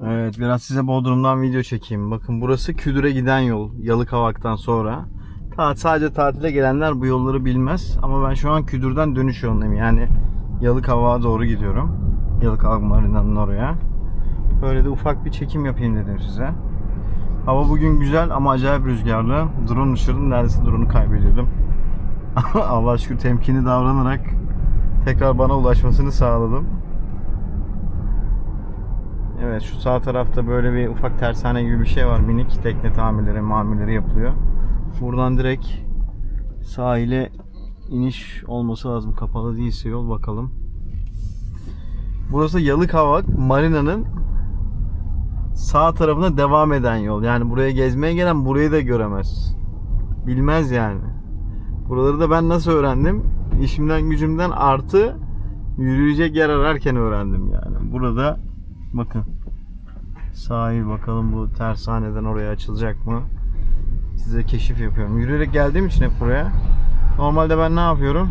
Evet, biraz size Bodrum'dan video çekeyim. Bakın burası Küdür'e giden yol. Yalıkavak'tan sonra. Sadece tatile gelenler bu yolları bilmez. Ama ben şu an Küdür'den dönüş yolundayım. Yani Yalıkavak'a doğru gidiyorum. Yalıkavak Marina'nın oraya. Böyle de ufak bir çekim yapayım dedim size. Hava bugün güzel ama acayip rüzgarlı. Drone uçurdum. Neredeyse drone'u kaybediyordum. Allah şükür temkinli davranarak tekrar bana ulaşmasını sağladım. Evet, şu sağ tarafta böyle bir ufak tersane gibi bir şey var. Minik tekne tamirleri yapılıyor. Buradan direkt sahile iniş olması lazım. Kapalı değilse yol, bakalım. Burası Yalıkavak Marina'nın sağ tarafına devam eden yol. Yani buraya gezmeye gelen burayı da göremez. Bilmez yani. Buraları da ben nasıl öğrendim? İşimden gücümden artı yürüyecek yer ararken öğrendim yani. Burada bakın. Sahil, bakalım bu tersaneden oraya açılacak mı? Size keşif yapıyorum. Yürüyerek geldiğim için hep buraya. Normalde ben ne yapıyorum?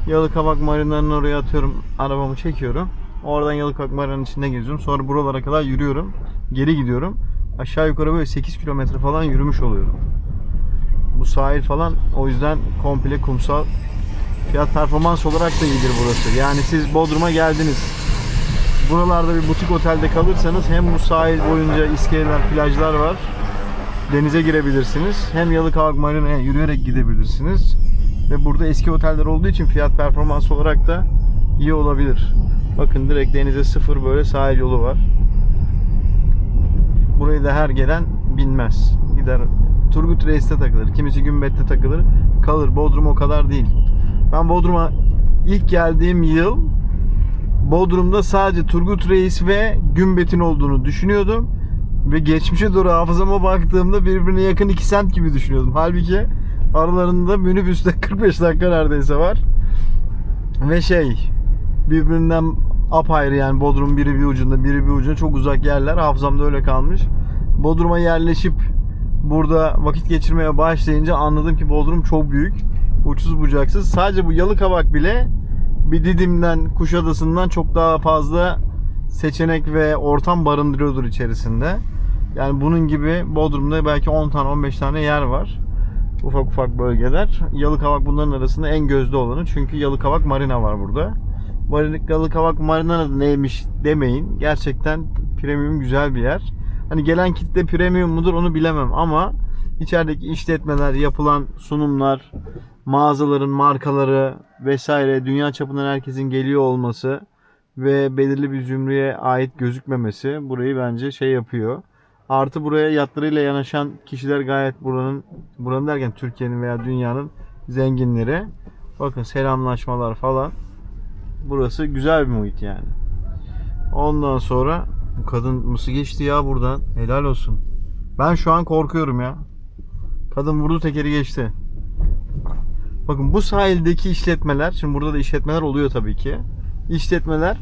Yalıkavak Marina'nın oraya atıyorum. Arabamı çekiyorum. Oradan Yalıkavak Marina'nın içinde geziyorum. Sonra buralara kadar yürüyorum. Geri gidiyorum. Aşağı yukarı böyle 8 kilometre falan yürümüş oluyorum. Bu sahil falan o yüzden komple kumsal. Fiyat performans olarak da iyidir burası. Yani siz Bodrum'a geldiniz. Buralarda bir butik otelde kalırsanız hem bu sahil boyunca iskeleler, plajlar var. Denize girebilirsiniz. Hem Yalıkavak Marina'ya yürüyerek gidebilirsiniz. Ve burada eski oteller olduğu için fiyat performans olarak da iyi olabilir. Bakın direkt denize sıfır böyle sahil yolu var. Burayı da her gelen bilmez. Gider Turgut Reis'te takılır. Kimisi Gümbet'te takılır. Kalır. Bodrum o kadar değil. Ben Bodrum'a ilk geldiğim yıl Bodrum'da sadece Turgut Reis ve Gümbet'in olduğunu düşünüyordum. Ve geçmişe doğru hafızama baktığımda birbirine yakın iki semt gibi düşünüyordum. Halbuki aralarında minibüste 45 dakika neredeyse var. Ve birbirinden apayrı, yani Bodrum biri bir ucunda biri bir ucunda çok uzak yerler. Hafızamda öyle kalmış. Bodrum'a yerleşip burada vakit geçirmeye başlayınca anladım ki Bodrum çok büyük. Uçsuz bucaksız. Sadece bu Yalıkavak bile bir Didim'den, Kuşadası'ndan çok daha fazla seçenek ve ortam barındırıyordur içerisinde. Yani bunun gibi Bodrum'da belki 10 tane 15 tane yer var. Ufak ufak bölgeler. Yalıkavak bunların arasında en gözde olanı. Çünkü Yalıkavak Marina var burada. Yalıkavak Marina neymiş demeyin. Gerçekten premium güzel bir yer. Hani gelen kitle premium mudur onu bilemem ama içerideki işletmeler, yapılan sunumlar, mağazaların markaları vesaire, dünya çapından herkesin geliyor olması ve belirli bir zümreye ait gözükmemesi burayı bence yapıyor. Artı buraya yatlarıyla yanaşan kişiler gayet buranın derken Türkiye'nin veya dünyanın zenginleri. Bakın selamlaşmalar falan. Burası güzel bir muhit yani. Ondan sonra bu kadın nasıl geçti ya buradan? Helal olsun. Ben şu an korkuyorum ya. Kadın vurdu tekeri geçti. Bakın bu sahildeki işletmeler, şimdi burada da işletmeler oluyor tabii ki. İşletmeler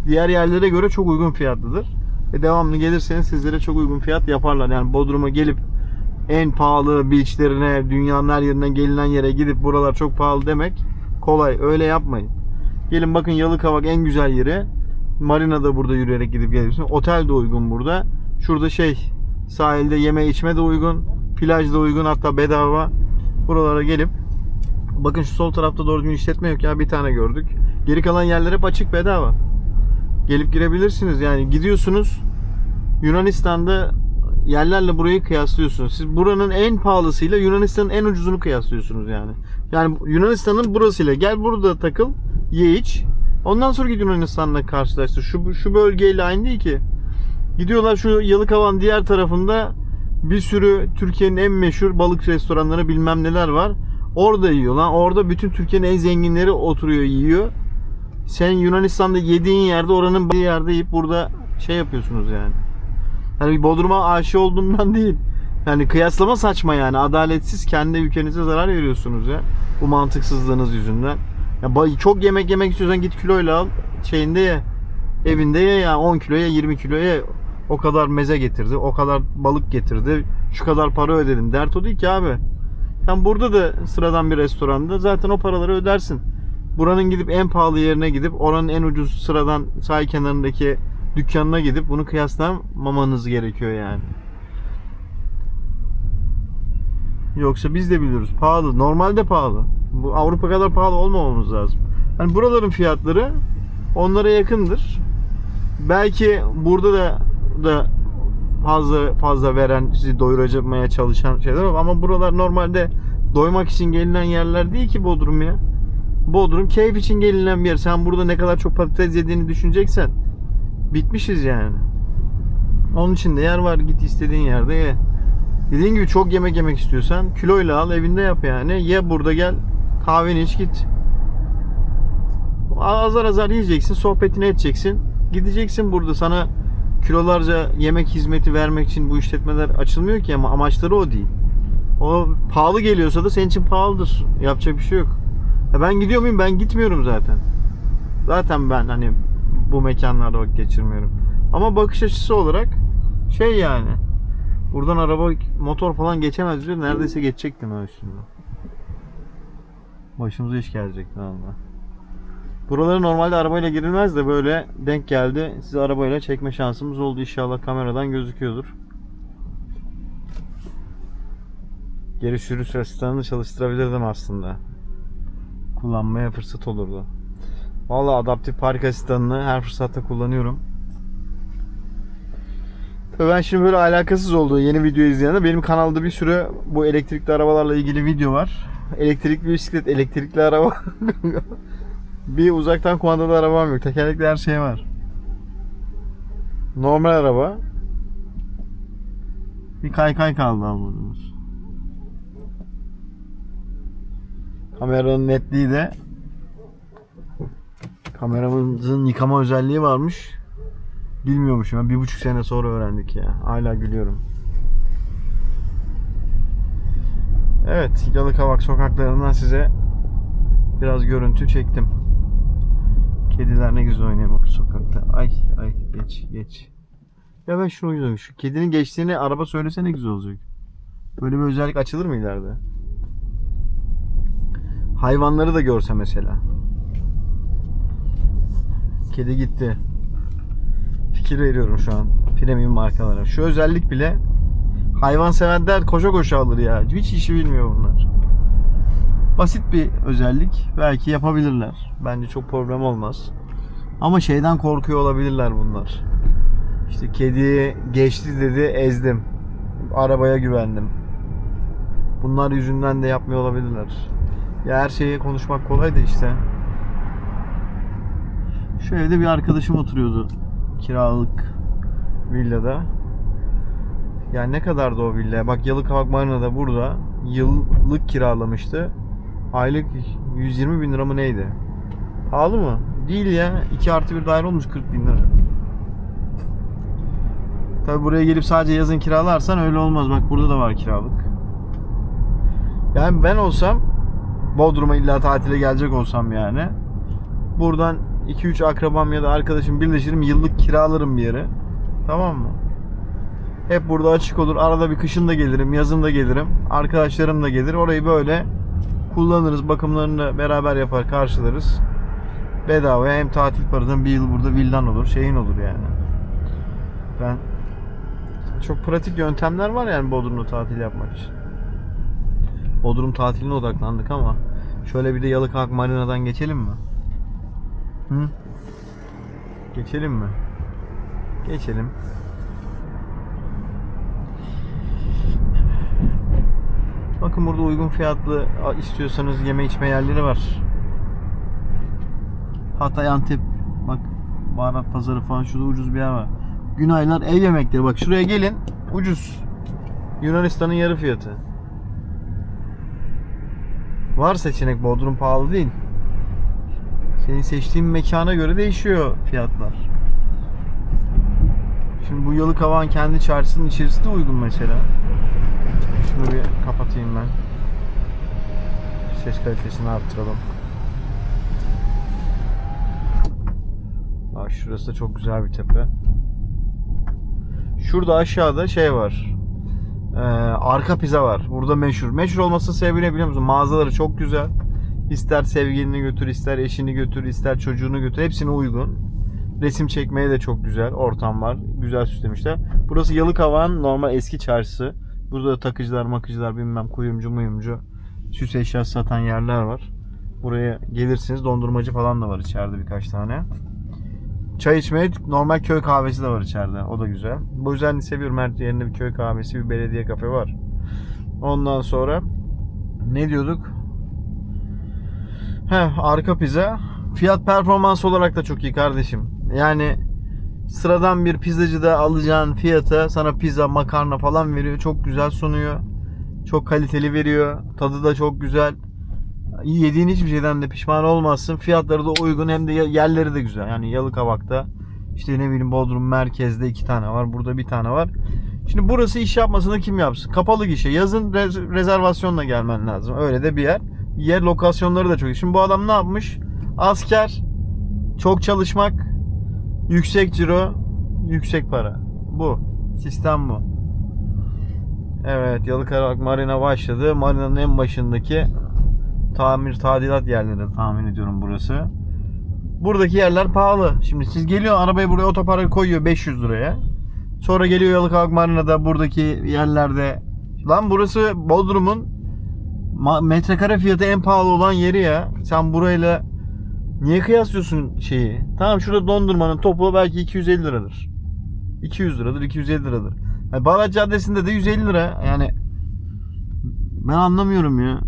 diğer yerlere göre çok uygun fiyatlıdır. Ve devamlı gelirseniz sizlere çok uygun fiyat yaparlar. Yani Bodrum'a gelip en pahalı beachlerine, dünyanın her yerinden gelinen yere gidip buralar çok pahalı demek kolay. Öyle yapmayın. Gelin bakın Yalıkavak en güzel yeri. Marina'da burada yürüyerek gidip gelebilirsiniz. Otel de uygun burada. Şurada sahilde yeme içme de uygun. Plaj da uygun, hatta bedava. Buralara gelip bakın şu sol tarafta doğru düzgün işletme yok ya, bir tane gördük. Geri kalan yerler hep açık, bedava. Gelip girebilirsiniz. Yani gidiyorsunuz Yunanistan'da yerlerle burayı kıyaslıyorsunuz. Siz buranın en pahalısıyla Yunanistan'ın en ucuzunu kıyaslıyorsunuz yani. Yani Yunanistan'ın burasıyla gel burada takıl, ye iç. Ondan sonra git Yunanistan'la karşılaştır. Şu bölgeyle aynı değil ki. Gidiyorlar şu Yalıkavak'ın diğer tarafında bir sürü Türkiye'nin en meşhur balık restoranları bilmem neler var. Orada yiyor lan. Orada bütün Türkiye'nin en zenginleri oturuyor yiyor. Sen Yunanistan'da yediğin yerde oranın bir yerde yiyip burada yapıyorsunuz yani. Hani Bodrum'a aşık olduğundan değil. Yani kıyaslama saçma yani. Adaletsiz, kendi ülkenize zarar veriyorsunuz ya. Bu mantıksızlığınız yüzünden. Ya çok yemek yemek istiyorsan git kiloyla al. Ye. Evinde ye ya. 10 kiloya 20 kiloya o kadar meze getirdi. O kadar balık getirdi. Şu kadar para ödedim. Dert o değil ki abi. Sen burada da sıradan bir restoranda zaten o paraları ödersin. Buranın gidip en pahalı yerine gidip oranın en ucuz sıradan sahil kenarındaki dükkanına gidip bunu kıyaslamamanız gerekiyor yani. Yoksa biz de biliyoruz. Pahalı. Normalde pahalı. Bu Avrupa kadar pahalı olmamamız lazım. Hani buraların fiyatları onlara yakındır. Belki burada da fazla veren, sizi doyurmaya çalışan şeyler var ama buralar normalde doymak için gelinen yerler değil ki Bodrum ya. Bodrum keyif için gelinen bir yer. Sen burada ne kadar çok patates yediğini düşüneceksen bitmişiz yani. Onun için de yer var, git istediğin yerde ye. Dediğin gibi çok yemek istiyorsan kiloyla al, evinde yap yani. Ye burada, gel kahveni iç git. Azar azar yiyeceksin, sohbetini edeceksin. Gideceksin, burada sana kilolarca yemek hizmeti vermek için bu işletmeler açılmıyor ki, ama amaçları o değil. O pahalı geliyorsa da senin için pahalıdır. Yapacak bir şey yok. Ben gidiyor muyum? Ben gitmiyorum zaten. Zaten ben hani bu mekanlarda vakit geçirmiyorum. Ama bakış açısı olarak şey yani. Buradan araba, motor falan geçemez diyor. Neredeyse geçecektim ben üstünde. Başımıza iş gelecekti valla. Buralara normalde arabayla girilmez de böyle denk geldi. Sizi arabayla çekme şansımız oldu. İnşallah kameradan gözüküyordur. Geri sürüş asistanını çalıştırabilirdim aslında. Kullanmaya fırsat olurdu. Valla adaptif park asistanını her fırsatta kullanıyorum. Tabii ben şimdi böyle alakasız olduğu yeni video izleyenler, benim kanalda bir sürü bu elektrikli arabalarla ilgili video var. Elektrikli bisiklet, elektrikli araba. Bir uzaktan kumandalı arabam yok. Tekerlekli her şey var. Normal araba. Bir kaykay kaldı almadığımız. Kameranın netliği de, kameramızın yıkama özelliği varmış. Bilmiyormuşum. 1,5 sene sonra öğrendik ya. Hala gülüyorum. Evet, Yalıkavak sokaklarından size biraz görüntü çektim. Kediler ne güzel oynuyor bak sokakta. Ay geç. Ya ben şunu güzel. Şu kedinin geçtiğini araba söylese ne güzel olacak. Böyle bir özellik açılır mı ileride? Hayvanları da görse mesela. Kedi gitti. Fikir veriyorum şu an. Premium markalara. Şu özellik bile hayvan sevenler koşa koşa alır ya. Hiç işi bilmiyor bunlar. Basit bir özellik. Belki yapabilirler. Bence çok problem olmaz. Ama şeyden korkuyor olabilirler bunlar. İşte kedi geçti dedi, ezdim. Arabaya güvendim. Bunlar yüzünden de yapmıyor olabilirler. Ya her şeye konuşmak kolay da işte. Şu evde bir arkadaşım oturuyordu. Kiralık villada. Yani ne kadardı o villa? Bak Yalıkavak Marina'da burada yıllık kiralamıştı. Aylık 120 bin lira mı neydi? Pahalı mı? Değil ya. 2+1 daire olmuş 40 bin lira. Tabi buraya gelip sadece yazın kiralarsan öyle olmaz. Bak burada da var kiralık. Yani ben olsam, Bodrum'a illa tatile gelecek olsam yani, buradan 2-3 akrabam ya da arkadaşım birleşirim, yıllık kiralarım bir yere. Tamam mı? Hep burada açık olur. Arada bir kışın da gelirim, yazın da gelirim. Arkadaşlarım da gelir. Orayı böyle kullanırız. Bakımlarını beraber yapar, karşılarız. Bedavaya, hem tatil paradan bir yıl burada villan olur, şeyin olur yani. Ben çok pratik yöntemler var yani Bodrum'da tatil yapmak için. Bodrum tatiline odaklandık ama şöyle bir de Yalıkavak Marina'dan geçelim mi? Hı? Geçelim mi? Geçelim. Bakın burada uygun fiyatlı istiyorsanız yeme içme yerleri var. Hatay, Antep, bak baharat pazarı falan, şurada ucuz bir yer var. Günaylar ev yemekleri, bak şuraya gelin, ucuz. Yunanistan'ın yarı fiyatı. Var seçenek, Bodrum pahalı değil. Senin seçtiğin mekana göre değişiyor fiyatlar. Şimdi bu Yalıkavak'ın kendi çarşısının içerisi de uygun mesela. Şunu bir kapatayım ben. Ses kalitesini arttıralım. Bak şurası da çok güzel bir tepe. Şurada aşağıda şey var. Arka pizza var. Burada meşhur. Meşhur olmasının sebebi ne biliyor musun? Mağazaları çok güzel. İster sevgilini götür, ister eşini götür, ister çocuğunu götür. Hepsine uygun. Resim çekmeye de çok güzel ortam var. Güzel süslemişler. Burası Yalıkavak'ın normal eski çarşısı. Burada da takıcılar, makıcılar, bilmem kuyumcu, muyumcu, süs eşyası satan yerler var. Buraya gelirsiniz. Dondurmacı falan da var içeride birkaç tane. Çay içmeye normal köy kahvesi de var içeride. O da güzel. Bu yüzden seviyorum. Her yerinde bir köy kahvesi, bir belediye kafe var. Ondan sonra ne diyorduk? Arka pizza. Fiyat performans olarak da çok iyi kardeşim. Yani sıradan bir pizzacıda alacağın fiyata sana pizza, makarna falan veriyor. Çok güzel sunuyor. Çok kaliteli veriyor. Tadı da çok güzel. Yediğin hiçbir şeyden de pişman olmazsın. Fiyatları da uygun, hem de yerleri de güzel. Yani Yalıkavak'ta işte ne bileyim Bodrum merkezde 2 tane var. Burada bir tane var. Şimdi burası iş yapmasını kim yapsın? Kapalı gişe. Yazın rezervasyonla gelmen lazım. Öyle de bir yer. Yer lokasyonları da çok iyi. Şimdi bu adam ne yapmış? Asker, çok çalışmak, yüksek ciro, yüksek para. Bu. Sistem bu. Evet, Yalıkavak Marina başladı. Marina'nın en başındaki tamir tadilat yerleri tahmin ediyorum burası. Buradaki yerler pahalı. Şimdi siz geliyor arabayı buraya, otoparka koyuyor 500 liraya. Sonra geliyor Yalıkavak Marina'da buradaki yerlerde. Lan burası Bodrum'un metrekare fiyatı en pahalı olan yeri ya. Sen burayla niye kıyaslıyorsun şeyi? Tamam, şurada dondurmanın topu belki 250 liradır. 200 liradır, 250 liradır. Yani Bağdat Caddesi'nde de 150 lira. Yani ben anlamıyorum ya.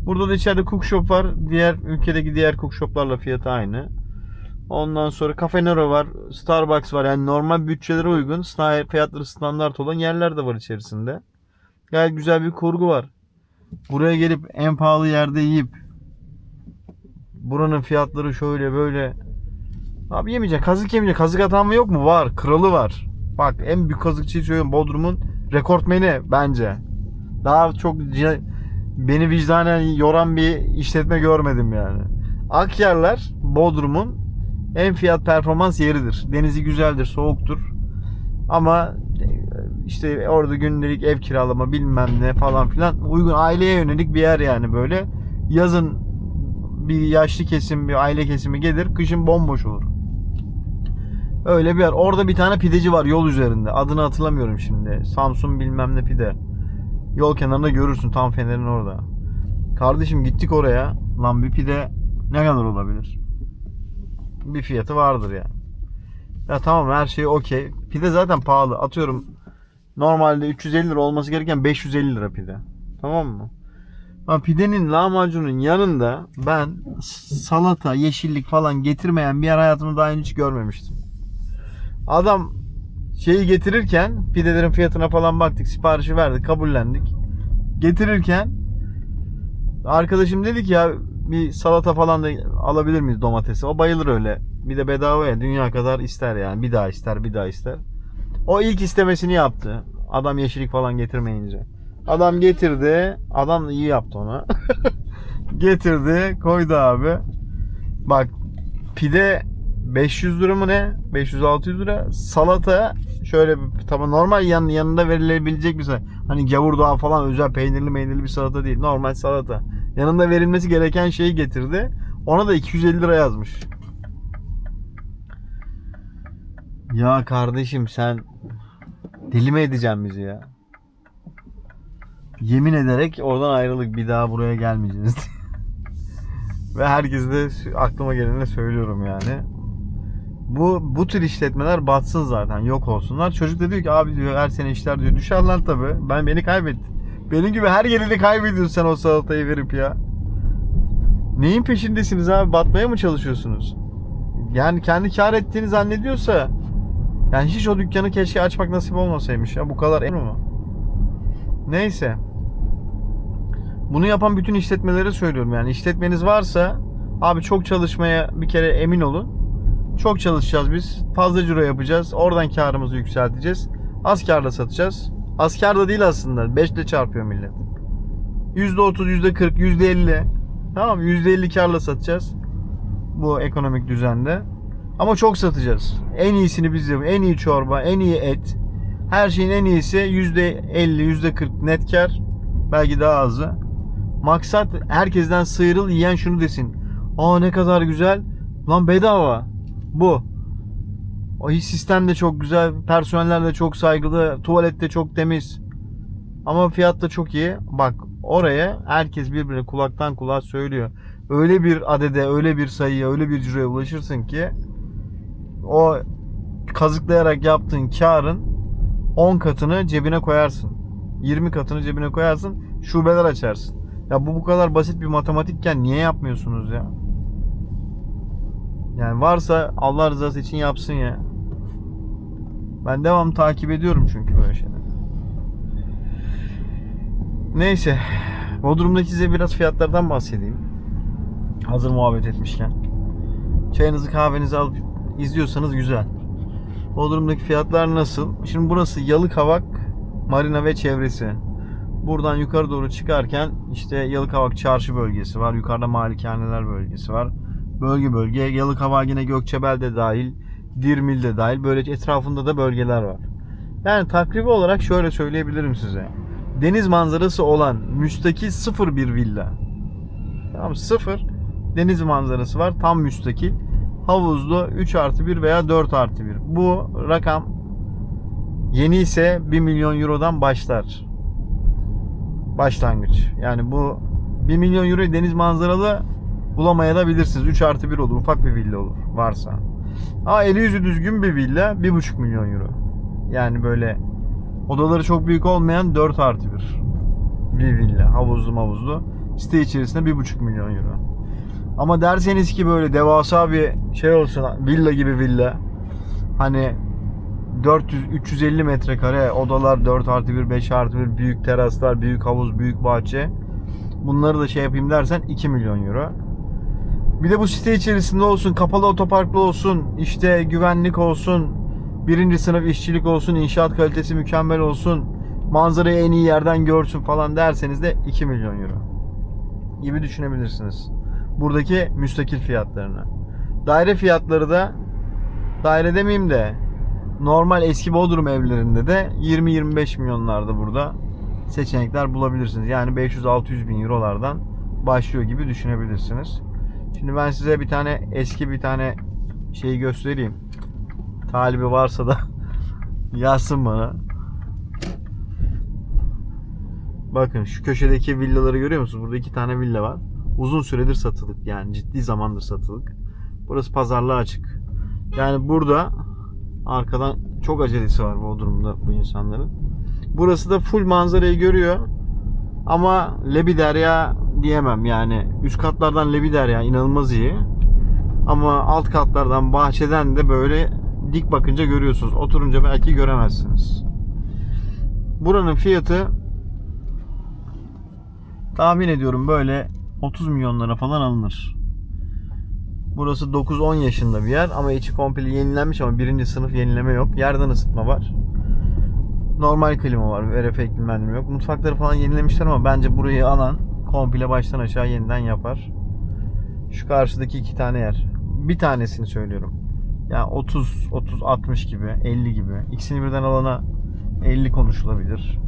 Burada da içeride cook shop var. Diğer ülkedeki diğer cook shoplarla fiyatı aynı. Ondan sonra Cafe Nero var. Starbucks var. Yani normal bütçelere uygun, fiyatları standart olan yerler de var içerisinde. Gayet güzel bir kurgu var. Buraya gelip en pahalı yerde yiyip buranın fiyatları şöyle böyle. Abi yemeyeceksin. Kazık yemeyeceksin. Kazık atan mı yok mu? Var. Kralı var. Bak, en büyük kazıkçıyı söylüyorum. Bodrum'un rekortmeni bence. Daha çok beni vicdanen yoran bir işletme görmedim yani. Akyarlar Bodrum'un en fiyat performans yeridir. Denizi güzeldir, soğuktur. Ama işte orada gündelik ev kiralama bilmem ne falan filan uygun, aileye yönelik bir yer yani böyle. Yazın bir yaşlı kesim, bir aile kesimi gelir, kışın bomboş olur. Öyle bir yer. Orada bir tane pideci var yol üzerinde. Adını hatırlamıyorum şimdi. Samsun bilmem ne pide. Yol kenarında görürsün, tam Fener'in orada. Kardeşim gittik oraya. Lan bir pide ne kadar olabilir? Bir fiyatı vardır yani. Ya tamam, her şey okey. Pide zaten pahalı. Atıyorum normalde 350 lira olması gereken 550 lira pide. Tamam mı? Ama pidenin, lahmacunun yanında ben salata, yeşillik falan getirmeyen bir yer hayatımda daha hiç görmemiştim. Adam şeyi getirirken, pidelerin fiyatına falan baktık, siparişi verdik, kabullendik. Getirirken arkadaşım dedi ki ya bir salata falan da alabilir miyiz, domatesi? O bayılır öyle. Bir de bedava ya, dünya kadar ister yani. Bir daha ister, bir daha ister. O ilk istemesini yaptı. Adam yeşillik falan getirmeyince. Adam getirdi. Adam iyi yaptı ona. Getirdi, koydu abi. Bak, pide 500 lira mı ne? 500-600 lira. Salata şöyle tabii normal yanında verilebilecek bir salata. Hani gavurdağı falan özel peynirli bir salata değil. Normal salata. Yanında verilmesi gereken şeyi getirdi. Ona da 250 lira yazmış. Ya kardeşim, sen deli mi edeceksin bizi ya? Yemin ederek oradan ayrılık, bir daha buraya gelmeyeceğiz. Ve herkese de aklıma geleni söylüyorum yani. Bu tür işletmeler batsın zaten, yok olsunlar. Çocuk da diyor ki abi diyor, her sene işler diyor düşer lan tabii. Beni kaybettin. Benim gibi her geleni kaybediyorsun sen o salatayı verip ya. Neyin peşindesiniz abi? Batmaya mı çalışıyorsunuz? Yani kendi kar ettiğini zannediyorsa, yani hiç o dükkanı keşke açmak nasip olmasaymış ya. Bu kadar emin mi? Neyse. Bunu yapan bütün işletmelere söylüyorum yani. İşletmeniz varsa abi, çok çalışmaya bir kere emin olun. Çok çalışacağız biz. Fazla ciro yapacağız. Oradan karımızı yükselteceğiz. Az karla satacağız. Az kar da değil aslında. 5 ile çarpıyor millet. %30, %40, %50. Tamam, %50 karla satacağız. Bu ekonomik düzende. Ama çok satacağız. En iyisini biz yapıyoruz. En iyi çorba, en iyi et. Her şeyin en iyisi %50, %40 net kar. Belki daha azı. Maksat herkesten sıyrıl, yiyen şunu desin. Aa ne kadar güzel. Lan bedava. Bu. O hiç sistem de çok güzel. Personeller de çok saygılı. Tuvalet de çok temiz. Ama fiyat da çok iyi. Bak oraya herkes birbirine kulaktan kulağa söylüyor. Öyle bir adede, öyle bir sayıya, öyle bir ciroya ulaşırsın ki o kazıklayarak yaptığın karın 10 katını cebine koyarsın. 20 katını cebine koyarsın. Şubeler açarsın. Ya bu kadar basit bir matematikken niye yapmıyorsunuz ya? Yani varsa Allah rızası için yapsın ya. Ben devam takip ediyorum çünkü böyle şeyler. Neyse. Bodrum'daki size biraz fiyatlardan bahsedeyim. Hazır muhabbet etmişken. Çayınızı kahvenizi alıp izliyorsanız güzel. Bodrum'daki fiyatlar nasıl? Şimdi burası Yalıkavak Marina ve çevresi. Buradan yukarı doğru çıkarken işte Yalıkavak Çarşı bölgesi var. Yukarıda Malikaneler bölgesi var. Bölge bölge. Yalıkavak yine Gökçebel de dahil. Dirmil de dahil. Böyle etrafında da bölgeler var. Yani takribi olarak şöyle söyleyebilirim size. Deniz manzarası olan müstakil 0 bir villa. Tamam 0. Deniz manzarası var. Tam müstakil. Havuzlu 3+1 veya 4+1. Bu rakam yeni ise 1 milyon eurodan başlar. Başlangıç. Yani bu 1 milyon euroyu deniz manzaralı bulamayabilirsiniz. 3+1 olur. Ufak bir villa olur varsa. Ama eli yüzü düzgün bir villa 1,5 milyon euro. Yani böyle odaları çok büyük olmayan 4+1 bir villa. Havuzlu. Site içerisinde 1,5 milyon euro. Ama derseniz ki böyle devasa bir şey olsun, villa gibi villa. Hani 400-350 metrekare odalar, 4+1, 5+1, büyük teraslar, büyük havuz, büyük bahçe. Bunları da şey yapayım dersen 2 milyon euro. Bir de bu site içerisinde olsun, kapalı otoparklı olsun, işte güvenlik olsun, birinci sınıf işçilik olsun, inşaat kalitesi mükemmel olsun, manzarayı en iyi yerden görsün falan derseniz de 2 milyon euro gibi düşünebilirsiniz. Buradaki müstakil fiyatlarını. Daire fiyatları da, daire demeyeyim de normal eski Bodrum evlerinde de 20-25 milyonlarda burada seçenekler bulabilirsiniz. Yani 500-600 bin eurolardan başlıyor gibi düşünebilirsiniz. Şimdi ben size bir tane eski bir tane şeyi göstereyim. Talibi varsa da yazsın bana. Bakın şu köşedeki villaları görüyor musunuz? Burada 2 tane villa var. Uzun süredir satılık, yani ciddi zamandır satılık. Burası pazarlığa açık. Yani burada arkadan çok acelesi var Bodrum'da bu insanların. Burası da full manzarayı görüyor. Ama Lebiderya diyemem yani. Üst katlardan Lebiderya inanılmaz iyi. Ama alt katlardan, bahçeden de böyle dik bakınca görüyorsunuz. Oturunca belki göremezsiniz. Buranın fiyatı tahmin ediyorum böyle 30 milyonlara falan alınır. Burası 9-10 yaşında bir yer ama içi komple yenilenmiş ama birinci sınıf yenileme yok. Yerden ısıtma var. Normal klima var. VRF iklimlendirme yok. Mutfakları falan yenilemişler ama bence burayı alan komple baştan aşağı yeniden yapar. Şu karşıdaki 2 tane yer. Bir tanesini söylüyorum. Yani 30-60 gibi, 50 gibi. İkisini birden alana 50 konuşulabilir.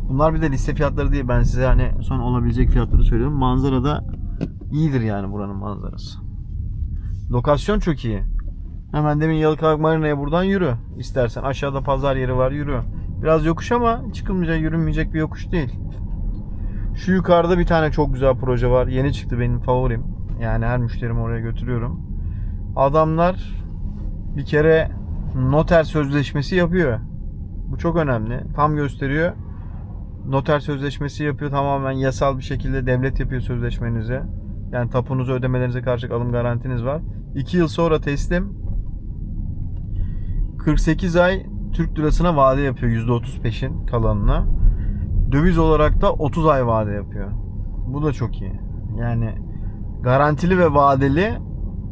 Bunlar bir de liste fiyatları değil. Ben size hani son olabilecek fiyatları söylüyorum. Manzara da iyidir yani buranın manzarası. Lokasyon çok iyi. Hemen demin Yalıkavak Marina'ya buradan yürü. İstersen aşağıda pazar yeri var, yürü. Biraz yokuş ama çıkılmayacak, yürünmeyecek bir yokuş değil. Şu yukarıda bir tane çok güzel proje var. Yeni çıktı, benim favorim. Yani her müşterimi oraya götürüyorum. Adamlar bir kere noter sözleşmesi yapıyor. Bu çok önemli. Tam gösteriyor. Noter sözleşmesi yapıyor. Tamamen yasal bir şekilde devlet yapıyor sözleşmenizi. Yani tapunuzu ödemelerinize karşılık alım garantiniz var. 2 yıl sonra teslim. 48 ay Türk lirasına vade yapıyor. %30 peşin kalanına. Döviz olarak da 30 ay vade yapıyor. Bu da çok iyi. Yani garantili ve vadeli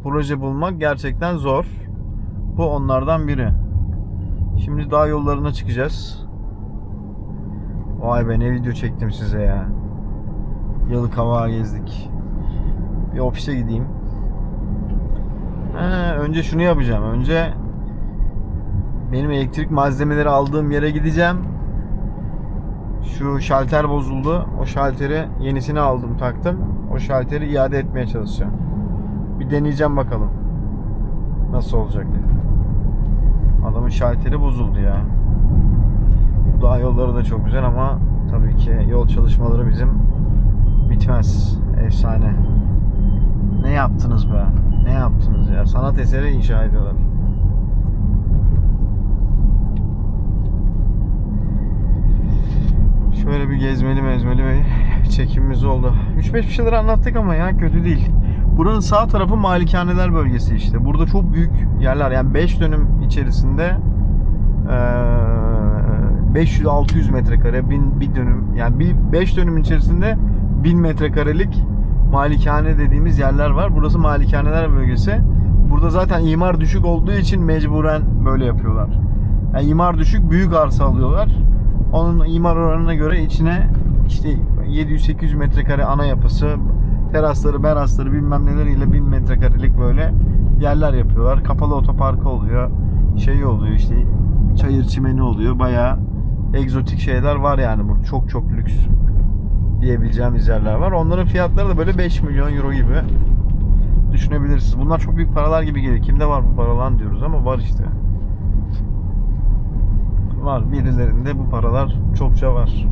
proje bulmak gerçekten zor. Bu onlardan biri. Şimdi dağ yollarına çıkacağız. Vay be, ne video çektim size ya. Yalıkavak'ı gezdik. Bir ofise gideyim. Önce şunu yapacağım. Önce benim elektrik malzemeleri aldığım yere gideceğim. Şu şalter bozuldu. O şalteri yenisini aldım, taktım. O şalteri iade etmeye çalışacağım. Bir deneyeceğim bakalım. Nasıl olacak? Adamın şalteri bozuldu ya. Bu dağ yolları da çok güzel ama tabii ki yol çalışmaları bizim bitmez. Efsane. Ne yaptınız be? Ne yaptınız ya? Sanat eseri inşa ediyorlar. Şöyle bir gezmeli bir çekimimiz oldu. 3-5 bir şeyler anlattık ama ya kötü değil. Buranın sağ tarafı malikaneler bölgesi işte. Burada çok büyük yerler, yani 5 dönüm içerisinde 500-600 metrekare, 1000 bir dönüm, yani 5 dönüm içerisinde 1000 metrekarelik malikane dediğimiz yerler var. Burası malikaneler bölgesi. Burada zaten imar düşük olduğu için mecburen böyle yapıyorlar. Yani imar düşük, büyük arsa alıyorlar. Onun imar oranına göre içine işte 700-800 metrekare ana yapısı, terasları, berasları bilmem neleriyle 1000 metrekarelik böyle yerler yapıyorlar. Kapalı otoparkı oluyor. Şey oluyor işte, çayır çimeni oluyor. Bayağı egzotik şeyler var yani burada. Çok çok lüks diyebileceğimiz yerler var. Onların fiyatları da böyle 5 milyon euro gibi düşünebilirsiniz. Bunlar çok büyük paralar gibi geliyor. Kimde var bu paralar diyoruz ama var işte. Var. Birilerinde bu paralar çokça var.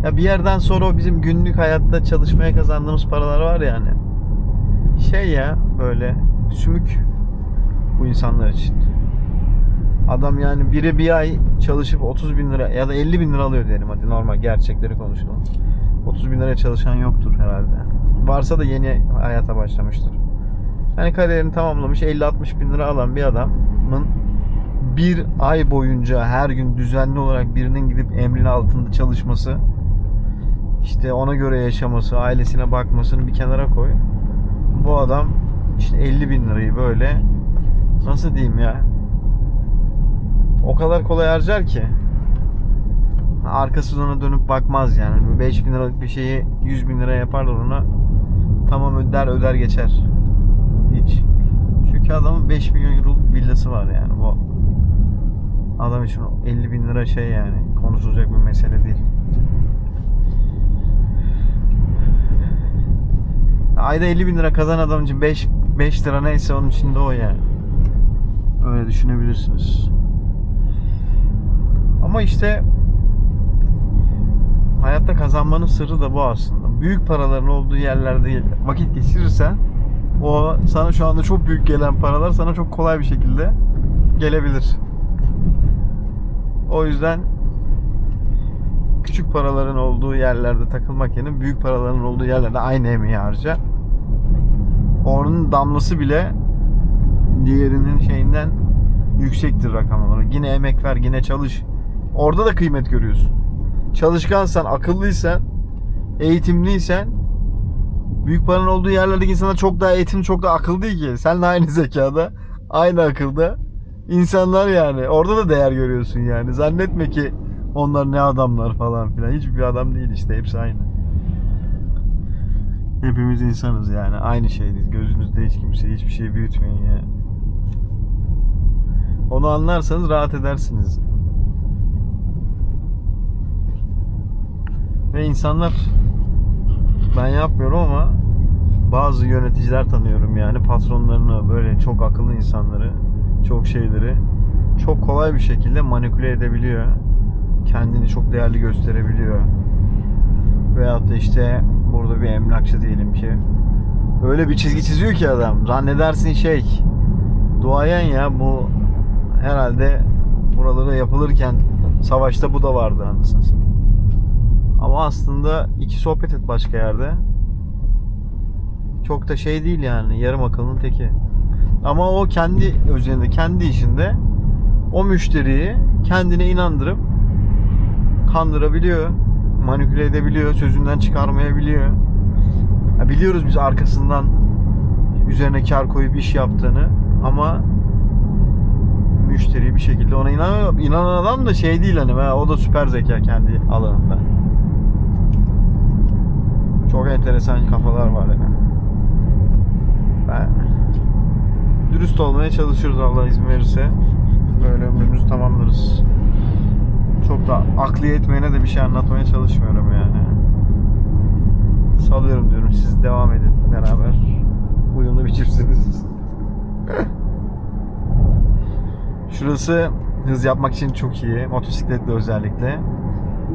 Ya bir yerden sonra o bizim günlük hayatta çalışmaya kazandığımız paralar var yani. Şey ya, böyle sümük bu insanlar için. Adam yani biri bir ay çalışıp 30 bin lira ya da 50 bin lira alıyor diyelim, hadi normal gerçekleri konuşalım. 30 bin liraya çalışan yoktur herhalde. Varsa da yeni hayata başlamıştır. Yani kariyerini tamamlamış 50-60 bin lira alan bir adamın bir ay boyunca her gün düzenli olarak birinin gidip emrin altında çalışması, işte ona göre yaşaması, ailesine bakmasını bir kenara koy. Bu adam işte 50 bin lirayı böyle, nasıl diyeyim ya, o kadar kolay harcar ki arkası ona dönüp bakmaz yani. 5 bin liralık bir şeyi 100 bin liraya yaparlar ona, tamam öder geçer hiç. Çünkü adamın 5 milyon euroluk villası var yani. Bu adam için 50 bin lira şey yani konuşulacak bir mesele değil. Ayda 50 bin lira kazanan adam için 5 lira neyse onun için de o yani. Öyle düşünebilirsiniz. Ama işte hayatta kazanmanın sırrı da bu aslında. Büyük paraların olduğu yerlerde vakit geçirirsen, o sana şu anda çok büyük gelen paralar sana çok kolay bir şekilde gelebilir. O yüzden küçük paraların olduğu yerlerde takılmak yerine büyük paraların olduğu yerlerde aynı emeği harca. Onun damlası bile diğerinin şeyinden yüksektir rakam olarak. Yine emek ver, yine çalış. Orada da kıymet görüyorsun. Çalışkansan, akıllıysan, eğitimliysen, büyük paranın olduğu yerlerdeki insanlar çok daha eğitimli, çok daha akıllı değil ki. Seninle aynı zekada, aynı akılda insanlar yani. Orada da değer görüyorsun yani. Zannetme ki onlar ne adamlar falan filan. Hiçbir adam değil işte. Hepsi aynı. Hepimiz insanız yani. Aynı şeydeyiz. Gözünüzde hiç kimse hiçbir şey büyütmeyin yani. Onu anlarsanız rahat edersiniz. Ve insanlar, ben yapmıyorum ama bazı yöneticiler tanıyorum yani, patronlarını, böyle çok akıllı insanları, çok şeyleri çok kolay bir şekilde manipüle edebiliyor. Kendini çok değerli gösterebiliyor. Veyahut da işte burada bir emlakçı diyelim ki, öyle bir çizgi çiziyor ki adam, zannedersin şey duayen ya, bu herhalde buraları yapılırken savaşta bu da vardı anasını satayım. Ama aslında iki sohbet et başka yerde, çok da şey değil yani, yarım akıllının teki. Ama o kendi özelinde, kendi işinde o müşteriyi kendine inandırıp kandırabiliyor, manipüle edebiliyor, sözünden çıkarmayabiliyor. Ya biliyoruz biz arkasından üzerine kar koyup iş yaptığını, ama müşteri bir şekilde ona inanıyor. İnanan adam da şey değil hani, o da süper zeka kendi alanında. Çok enteresan kafalar var yani. Ben dürüst olmaya çalışıyoruz, Allah izin verirse. Böyle ömrümüzü tamamlarız. Çok da akliye etmeyene de bir şey anlatmaya çalışmıyorum yani. Salıyorum diyorum, siz devam edin beraber. Uyumlu bir çiftsiniz. Şurası hız yapmak için çok iyi. Motosikletle özellikle.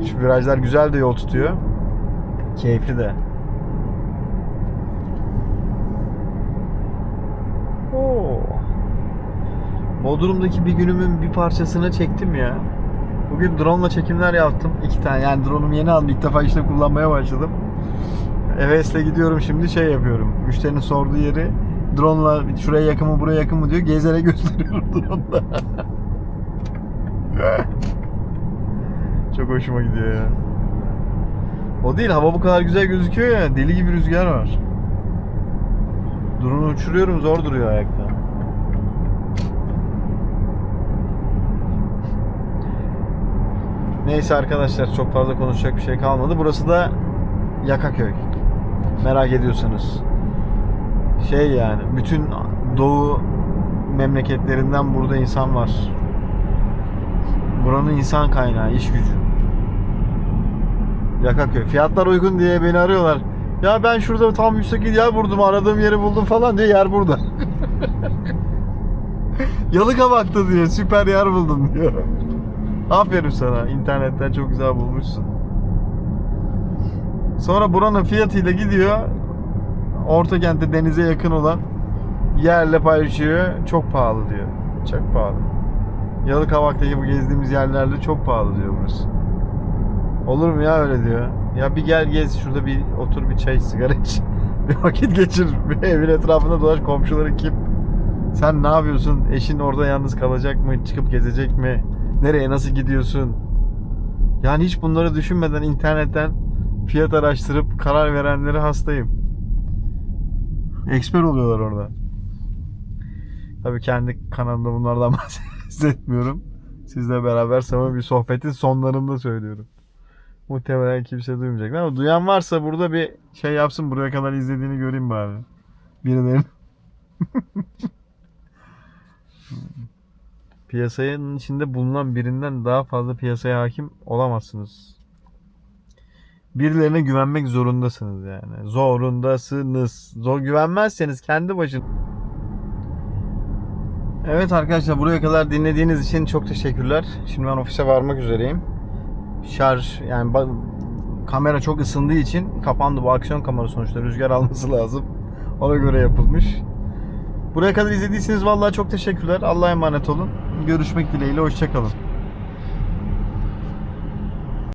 Şu virajlar güzel de yol tutuyor. Keyifli de. Oo. Bodrum'daki bir günümün bir parçasını çektim ya. Bugün drone'la çekimler yaptım. 2 tane. Yani drone'umu yeni aldım. İlk defa işte kullanmaya başladım. Hevesle gidiyorum şimdi, şey yapıyorum. Müşterinin sorduğu yeri drone'la şuraya yakın mı buraya yakın mı diyor. Gezerek gösteriyorum drone'la. Çok hoşuma gidiyor ya. O değil, hava bu kadar güzel gözüküyor ya. Deli gibi rüzgar var. Drone'u uçuruyorum, zor duruyor ayakta. Neyse arkadaşlar, çok fazla konuşacak bir şey kalmadı. Burası da Yakaköy. Merak ediyorsanız. Şey yani, bütün doğu memleketlerinden burada insan var. Buranın insan kaynağı, iş gücü. Yakaköy. Fiyatlar uygun diye beni arıyorlar. Ya ben şurada tam müstakil yer buldum, aradığım yeri buldum falan diye, yer burada. Yalıkavak'ta diyor, süper yer buldum diyor. Aferin sana, internetten çok güzel bulmuşsun. Sonra buranın fiyatıyla gidiyor, Ortakent'te denize yakın olan yerle paylaşıyor, çok pahalı diyor. Çok pahalı. Yalıkavak'taki bu gezdiğimiz yerlerde çok pahalı diyor burası. Olur mu ya öyle diyor. Ya bir gel gez şurada, bir otur, bir çay sigara iç. Bir vakit geçir. Bir evin etrafında dolaş, komşuları kim? Sen ne yapıyorsun? Eşin orada yalnız kalacak mı? Çıkıp gezecek mi? Nereye, nasıl gidiyorsun? Yani hiç bunları düşünmeden internetten fiyat araştırıp karar verenlere hastayım. Eksper oluyorlar orada. Tabii kendi kanalımda bunlardan bahsetmiyorum. Sizle beraber samimi bir sohbetin sonlarında söylüyorum. Muhtemelen kimse duymayacak ama duyan varsa burada bir şey yapsın, buraya kadar izlediğini göreyim bari. Birilerinin. Piyasanın içinde bulunan birinden daha fazla piyasaya hakim olamazsınız. Birilerine güvenmek zorundasınız yani. Zorundasınız. Zor güvenmezseniz kendi başın. Evet arkadaşlar, buraya kadar dinlediğiniz için çok teşekkürler. Şimdi ben ofise varmak üzereyim. Şarj yani kamera çok ısındığı için kapandı. Bu aksiyon kamera sonuçta, rüzgar alması lazım. Ona göre yapılmış. Buraya kadar izlediyseniz vallahi çok teşekkürler. Allah'a emanet olun. Görüşmek dileğiyle, hoşça kalın.